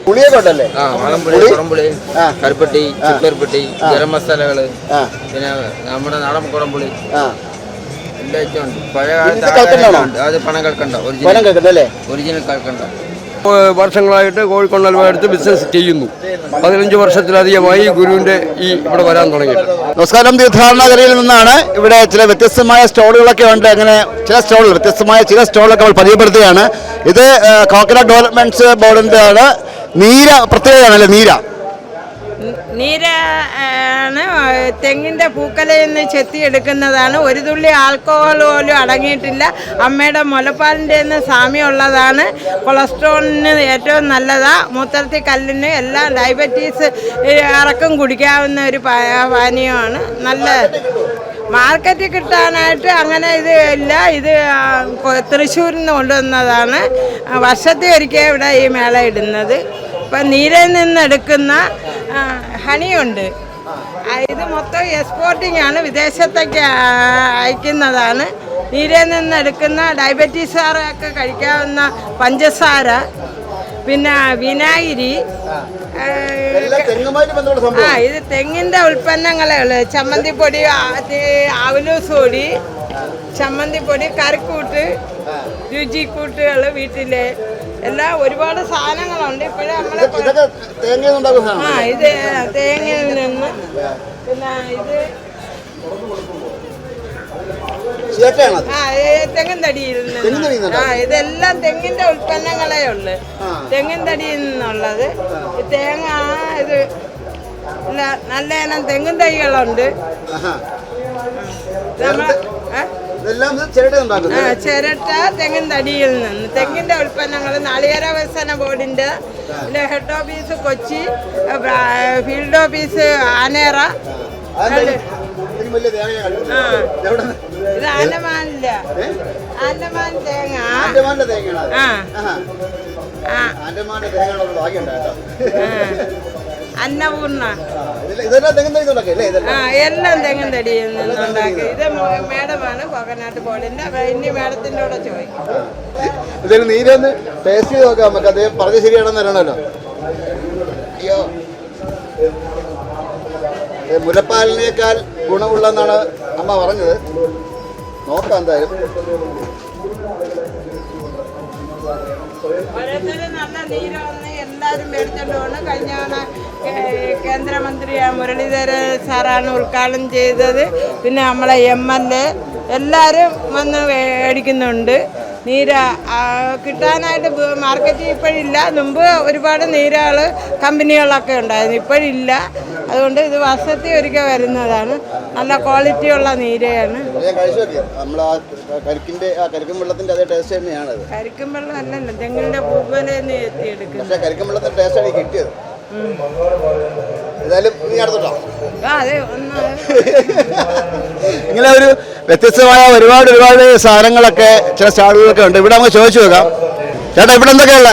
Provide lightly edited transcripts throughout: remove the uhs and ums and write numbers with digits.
പുളിയൊക്കെ ഉണ്ടല്ലേ? കുടംപുളി, കരുപ്പട്ടി, ചുക്കർപ്പട്ടി, ഗരം മസാലകള്, പിന്നെ നമ്മുടെ നാടൻ കുടംപുളി എല്ലാ ഐറ്റം ഉണ്ട്. പഴയ കാലത്ത് അത് പണം കൽക്കണ്ട, ഒറിജിനൽ കൽക്കണ്ട. വർഷങ്ങളായിട്ട് കോഴിക്കോട് അലുവയെടുത്ത് ബിസിനസ് ചെയ്യുന്നു. 15 വർഷത്തിലധികമായി ഗുരുവിന്റെ ഇവിടെ വരാൻ തുടങ്ങി. നമസ്കാരം. തീർത്ഥാടനഗരിയിൽ നിന്നാണ്. ഇവിടെ ചില വ്യത്യസ്തമായ സ്റ്റോളുകളൊക്കെ ഉണ്ട്. അങ്ങനെ വ്യത്യസ്തമായ ചില സ്റ്റോളുകളൊക്കെ നമ്മൾ പരിചയപ്പെടുത്തുകയാണ്. ഇത് കോക്കനട്ട് ഡെവലപ്മെന്റ്സ് ബോർഡിന്റെ ആണ്. നീര പ്രത്യേകതയാണല്ലേ? നീര ആണ് തെങ്ങിൻ്റെ പൂക്കലയിൽ നിന്ന് ചെത്തിയെടുക്കുന്നതാണ്. ഒരു തുള്ളി ആൽക്കഹോൾ പോലും അടങ്ങിയിട്ടില്ല. അമ്മയുടെ മുലപ്പാലിൻ്റെ സാമ്യമുള്ളതാണ്. കൊളസ്ട്രോളിന് ഏറ്റവും നല്ലതാണ്. മൂത്രത്തിൽ കല്ലിന് എല്ലാം ഡയബറ്റീസ് ഇറക്കം കുടിക്കാവുന്ന ഒരു പാനീയമാണ്. നല്ല മാർക്കറ്റിൽ കിട്ടാനായിട്ട് അങ്ങനെ ഇത് ഇല്ല. ഇത് തൃശ്ശൂരിൽ നിന്ന് കൊണ്ടുവന്നതാണ്. വർഷത്തിൽ ഒരിക്കൽ ഇവിടെ ഈ മേള ഇടുന്നത്. ഇപ്പം നീരയിൽ നിന്നെടുക്കുന്ന ഹണിയുണ്ട്. ഇത് മൊത്തം എക്സ്പോർട്ടിംഗ് ആണ്, വിദേശത്തേക്ക് അയക്കുന്നതാണ്. നീരയിൽ നിന്നെടുക്കുന്ന ഡയബറ്റീസുകാരൊക്കെ കഴിക്കാവുന്ന പഞ്ചസാര, പിന്നെ വിനാഗിരി, ഇത് തെങ്ങിൻ്റെ ഉൽപ്പന്നങ്ങളേ ഉള്ളു. ചമ്മന്തിപ്പൊടി, അവലൂസ് പൊടി, ചമ്മന്തിപ്പൊടി, കറിക്കൂട്ട്, രുചിക്കൂട്ടുകൾ വീട്ടിലെ എല്ലാം ഒരുപാട് സാധനങ്ങളുണ്ട്. ഇപ്പോഴും നമ്മളെ ഇത് തേങ്ങയിൽ നിന്ന്, പിന്നെ ഇത് തെങ്ങിൻ തടിയിൽ നിന്ന്, ഇതെല്ലാം തെങ്ങിന്റെ ഉൽപ്പന്നങ്ങളേ ഉള്ളു. തെങ്ങിൻ തടിയിൽ നിന്നുള്ളത്. തേങ്ങ ഇത് നല്ല ഇനം തെങ്ങിൻ തൈകളുണ്ട്. ചിരട്ട തെങ്ങിൻ തടിയിൽ നിന്ന്, തെങ്ങിന്റെ ഉൽപ്പന്നങ്ങൾ. നാളികേര വികസന ബോർഡിന്റെ head office Kochi, field office ആനേറ. ഇത് ആൻഡമാനില്ല, ആൻഡമാൻ തേങ്ങ. അന്നപൂർണ എല്ലാം തെങ്ങിൻ തടിയിൽ നിന്നുണ്ടാക്കി. ഇത് മേഡമാണ് കോക്കനാട്ട് ബോർഡിന്റെ. ഇനി മേഡത്തിന്റെ കൂടെ ചോദിക്കും. നീരൊന്ന് ടേസ്റ്റ് ചെയ്ത് നോക്കാം നമുക്ക്. അദ്ദേഹം പറഞ്ഞ ശരിയാണെന്ന് അറിയണമല്ലോ. അയ്യോ, മുലപ്പാലിനേക്കാൾ ഗുണമുള്ളതെന്നാണ് അമ്മ പറഞ്ഞത്. നോക്കാം എന്തായാലും. ഓരോരുത്തരും നല്ല നീരൊന്ന് എല്ലാവരും മേടിച്ചോണ്ട് പോകണം. കഴിഞ്ഞ കേന്ദ്രമന്ത്രി മുരളീധര സാറാണ് ഉദ്ഘാടനം ചെയ്തത്. പിന്നെ നമ്മളെ MLA എല്ലാവരും വന്ന് മേടിക്കുന്നുണ്ട്. നീര കിട്ടാനായിട്ട് മാർക്കറ്റിൽ ഇപ്പോഴില്ല. മുമ്പ് ഒരുപാട് നീരകൾ കമ്പനികളൊക്കെ ഉണ്ടായിരുന്നു, ഇപ്പോഴില്ല. അതുകൊണ്ട് ഇത് വർഷത്തിൽ ഒരിക്കൽ വരുന്നതാണ്. നല്ല ക്വാളിറ്റിയുള്ള നീരയാണ്. കരിക്കും വെള്ളം അല്ലല്ലോ, തെങ്ങിന്റെ പൂക്കലയിൽ നിന്ന് എത്തിയെടുക്കുന്നത്. കരിക്കും വെള്ളത്തിന്റെ ടേസ്റ്റാണ് കിട്ടിയത്. ഇങ്ങനെ ഒരു വ്യത്യസ്തമായ ഒരുപാട് സാധനങ്ങളൊക്കെ ചില സ്റ്റാളുകളൊക്കെ ഉണ്ട്. ഇവിടെ നമുക്ക് ചോദിച്ചു നോക്കാം. ചേട്ടാ, ഇവിടെ എന്തൊക്കെയുള്ള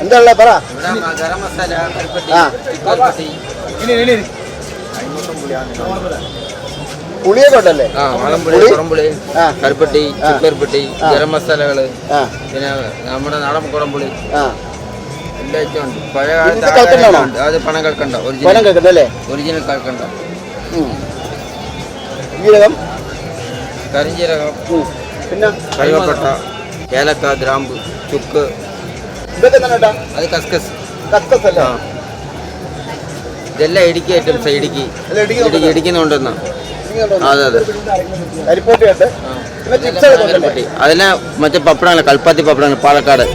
എന്താ ഉള്ളത് പറ. പുളിയൊക്കെ ഉണ്ടല്ലേ? കരുപ്പട്ടി, ചുക്കർപ്പട്ടി, ഗരം മസാലകള്, പിന്നെ നമ്മുടെ നാടൻ കുടംപുളി എല്ലാ ഐറ്റം ഉണ്ട്. പഴയ കാലത്ത് അത് പണം കൽക്കണ്ട, ഒറിജിനൽ കൽക്കണ്ട. കരിഞ്ജീരകം, പിന്നെ കറിവേപ്പട്ട, ഏലക്ക, ഗ്രാമ്പ്, ചുക്ക്, അത് കസ്കസ്. ഇതെല്ലാം ഇടുക്കി ഐറ്റംസ്. ഇടുക്കിന്നുണ്ടെന്നാ. അതെ അതെ. അതെല്ലാം മറ്റേ പപ്പടമാണ്, കൽപ്പാത്തി പപ്പടമാണ്, പാലക്കാട്.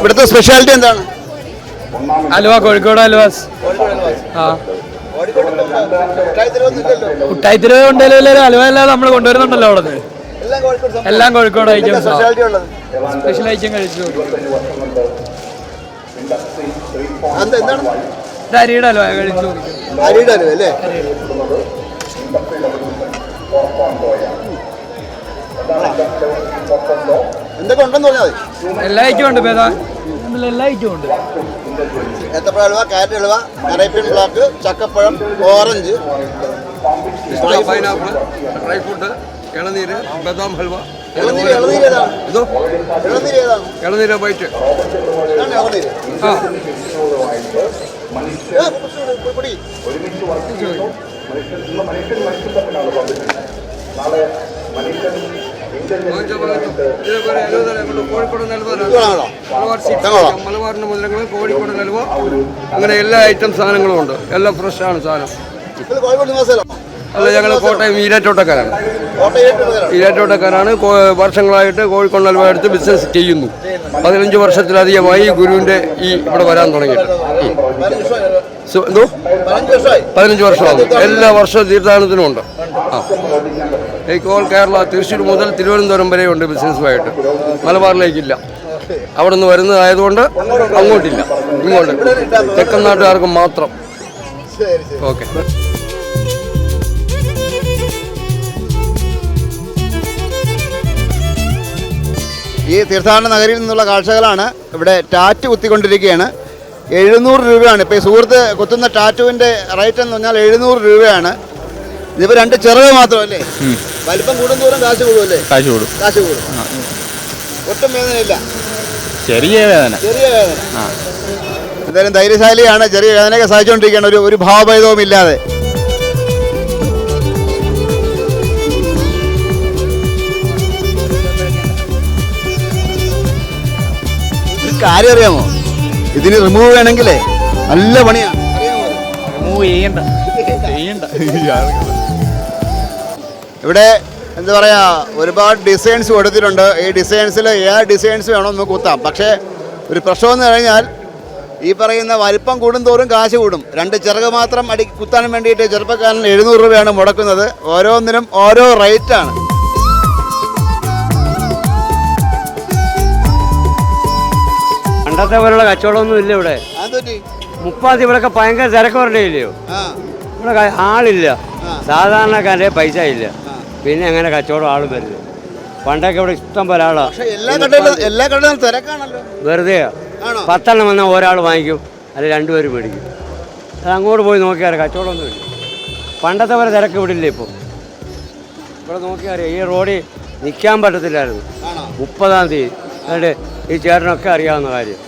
ഇവിടുത്തെ സ്പെഷ്യാലിറ്റി എന്താണ്? ഹലുവ, കോഴിക്കോട് ഹലുവാസ്. ആ മുട്ടായിത്തിരി കൊണ്ടുവരുമല്ലോ, ഹലുവ അല്ലാതെ നമ്മൾ കൊണ്ടുവരുന്നുണ്ടല്ലോ അവിടെ നിന്ന്. എല്ലാം കോഴിക്കോട് ഐറ്റം, സ്പെഷ്യൽ ഐറ്റം കഴിച്ചു. അരിയുടെ ഹലുവ കഴിച്ചു. എന്തൊക്കെ ഉണ്ടെന്ന് പറഞ്ഞാൽ എല്ലാ ഐറ്റം ഉണ്ട്, എല്ലാ ഐറ്റം ഉണ്ട്. ഏത്തപ്പഴ halwa, carrot halwa, Arabian black, ചക്കപ്പഴം, ഓറഞ്ച്, പൈനാപ്പിൾ, ഡ്രൈ ഫ്രൂട്ട്, ഇളനീര്, ബദാം ഹൽവ. ഇളനീര് വൈറ്റ്. മലബാറിന്റെ മുതലങ്ങൾ, കോഴിക്കോട് ഹൽവ, അങ്ങനെ എല്ലാ ഐറ്റം സാധനങ്ങളും ഉണ്ട്. എല്ലാം ഫ്രഷാണ് സാധനം. അല്ല, ഞങ്ങൾ കോട്ടയം ഈരാറ്റോട്ടക്കാരാണ്. വർഷങ്ങളായിട്ട് കോഴിക്കോട് ഹൽവ എടുത്ത് ബിസിനസ് ചെയ്യുന്നു. 15 വർഷത്തിലധികമായി ഗുരുവിൻ്റെ ഇവിടെ വരാൻ തുടങ്ങിയിട്ട്. 15 വർഷമാകും. എല്ലാ വർഷവും തീർത്ഥാടനത്തിനും ഉണ്ട്. ഓൾ കേരള, തൃശ്ശൂർ മുതൽ തിരുവനന്തപുരം വരെ ഉണ്ട് ബിസിനസ്സുമായിട്ട്. മലബാറിലേക്കില്ല. അവിടെ നിന്ന് വരുന്നതായതുകൊണ്ട് അങ്ങോട്ടില്ല, ഇങ്ങോട്ട് തെക്കൻ നാട്ടുകാർക്ക് മാത്രം. ഓക്കെ. ഈ തീർത്ഥാടന നഗരിയിൽ നിന്നുള്ള കാഴ്ചകളാണ്. ഇവിടെ ടാറ്റു കുത്തിക്കൊണ്ടിരിക്കുകയാണ്. 700 രൂപയാണ് ഇപ്പോൾ ഈ സുഹൃത്ത് കുത്തുന്ന ടാറ്റുവിൻ്റെ റേറ്റ് എന്ന് പറഞ്ഞാൽ 700 രൂപയാണ്. ഇതിപ്പോൾ 2 ചിറക് മാത്രമല്ലേ? വലിപ്പം കൂടുന്തോറും കാശ് കൂടുമല്ലേ? കാശ് കൂടും. ഒട്ടും വേദനയില്ല, ചെറിയ വേദന. എന്തായാലും ധൈര്യശാലിയാണ്. ചെറിയ വേദനയൊക്കെ സഹിച്ചുകൊണ്ടിരിക്കുകയാണ്, ഒരു ഭാവഭേദവും ഇല്ലാതെ. കാര്യം അറിയാമോ? ഇതിന് റിമൂവ് ചെയ്യണമെങ്കിലേ നല്ല പണിയാണ്. റിമൂവ് ചെയ്യണ്ട. ഇവിടെ എന്താ പറയാ, ഒരുപാട് ഡിസൈൻസ് കൊടുത്തിട്ടുണ്ട്. ഈ ഡിസൈൻസിൽ ഏത് ഡിസൈൻസ് വേണോ നമുക്ക് കുത്താം. പക്ഷേ ഒരു പ്രശ്നമെന്ന് കഴിഞ്ഞാൽ ഈ പറയുന്ന വലിപ്പം കൂടുന്തോറും കാശ് കൂടും. 2 ചിറക് മാത്രം കുത്താൻ വേണ്ടിയിട്ട് ചെറുപ്പക്കാരൻ 700 രൂപയാണ് മുടക്കുന്നത്. ഓരോന്നിനും ഓരോ റേറ്റാണ്. പണ്ടത്തെ പോലുള്ള കച്ചവടമൊന്നും ഇല്ല ഇവിടെ. മുപ്പാത്തി ഇവിടെയൊക്കെ ഭയങ്കര തിരക്ക് പറഞ്ഞില്ലയോ? ഇവിടെ ആളില്ല, സാധാരണക്കാരുടെ പൈസ ഇല്ല, പിന്നെ എങ്ങനെ കച്ചവടം ആളും വരുന്നത്? പണ്ടൊക്കെ ഇവിടെ ഇഷ്ടം പോലെ ആളാ. വെറുതെ 10 എണ്ണം വന്നാൽ ഒരാൾ വാങ്ങിക്കും, അല്ലെ 2 പേര് മേടിക്കും. അത് അങ്ങോട്ട് പോയി നോക്കിയാൽ കച്ചവടമൊന്നും ഇല്ല. പണ്ടത്തെ പോലെ തിരക്ക് ഇവിടെ ഇല്ല. ഇപ്പോൾ ഇവിടെ നോക്കിയാൽ ഈ റോഡിൽ നിൽക്കാൻ പറ്റത്തില്ലായിരുന്നു. 30-ാം തീയതി അതുകൊണ്ട് ഈ ചേട്ടനൊക്കെ അറിയാവുന്ന കാര്യം.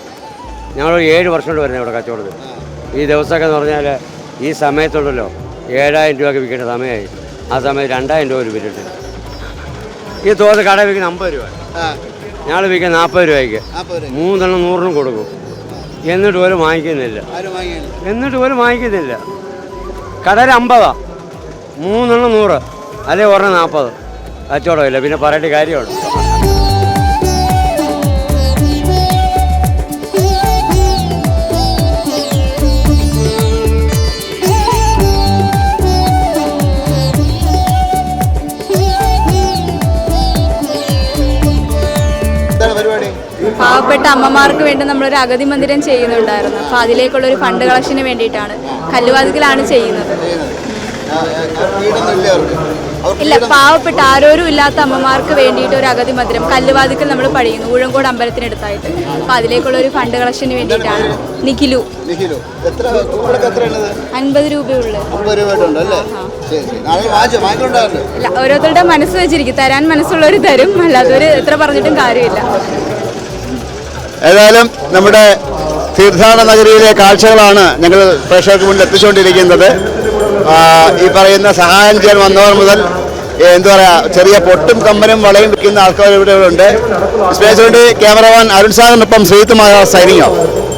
ഞങ്ങൾ 7 വർഷം കൊണ്ട് വരുന്നത് ഇവിടെ കച്ചവടത്തിൽ. ഈ ദിവസമൊക്കെ എന്ന് പറഞ്ഞാൽ ഈ സമയത്തുള്ളല്ലോ 7000 രൂപയ്ക്ക് വിൽക്കേണ്ട സമയമായി. ആ സമയത്ത് 2000 രൂപ വിറ്റിട്ടില്ല. ഈ തോത് കട വിൽക്കുന്ന 50 രൂപ, ഞങ്ങൾ വിൽക്കുന്ന 40 രൂപയ്ക്ക്. 3 എണ്ണം 100-നും കൊടുക്കും. എന്നിട്ട് പോലും വാങ്ങിക്കുന്നില്ല. കടയിൽ 50, 3 എണ്ണം 100, അല്ലെങ്കിൽ 1 40. കച്ചവടമില്ല, പിന്നെ പറയേണ്ട കാര്യമാണ്. പാവപ്പെട്ട അമ്മമാർക്ക് വേണ്ടി നമ്മളൊരു അഗതി മന്ദിരം ചെയ്യുന്നുണ്ടായിരുന്നു. അപ്പോൾ അതിലേക്കുള്ളൊരു ഫണ്ട് കളക്ഷന് വേണ്ടിയിട്ടാണ്. കല്ലുവാതിക്കലാണ് ചെയ്യുന്നത്. ഇല്ല, പാവപ്പെട്ട ആരോരും ഇല്ലാത്ത അമ്മമാർക്ക് വേണ്ടിയിട്ട് ഒരു അഗതി മന്ദിരം കല്ലുവാതിക്കൽ നമ്മൾ പണിയുന്നു, ഊഴങ്കോട് അമ്പലത്തിനടുത്തായിട്ട്. അപ്പോൾ അതിലേക്കുള്ളൊരു ഫണ്ട് കളക്ഷന് വേണ്ടിയിട്ടാണ്. നിഖിലു. 50 രൂപയുള്ളൂ. ഇല്ല, ഓരോരുത്തരുടെ മനസ്സ് വെച്ചിരിക്കും. തരാൻ മനസ്സുള്ളവർ തരും, അല്ലാത്തവർ എത്ര പറഞ്ഞിട്ടും കാര്യമില്ല. ഏതായാലും നമ്മുടെ തീർത്ഥാടന നഗരിയിലെ കാഴ്ചകളാണ് ഞങ്ങൾ പ്രേക്ഷകർക്ക് മുന്നിൽ എത്തിച്ചുകൊണ്ടിരിക്കുന്നത്. ഈ പറയുന്ന സഹായം ചെയ്യാൻ വന്നവർ മുതൽ എന്താ പറയുക, ചെറിയ പൊട്ടും കമ്പനും വളയും വിൽക്കുന്ന ആൾക്കാർ ഇവിടെ ഉണ്ട്. സ്പേസ് വേണ്ടി ക്യാമറമാൻ അരുൺ സാറിനൊപ്പം ശ്രീത്തുമായ സൈനിങ് ഓഫ്.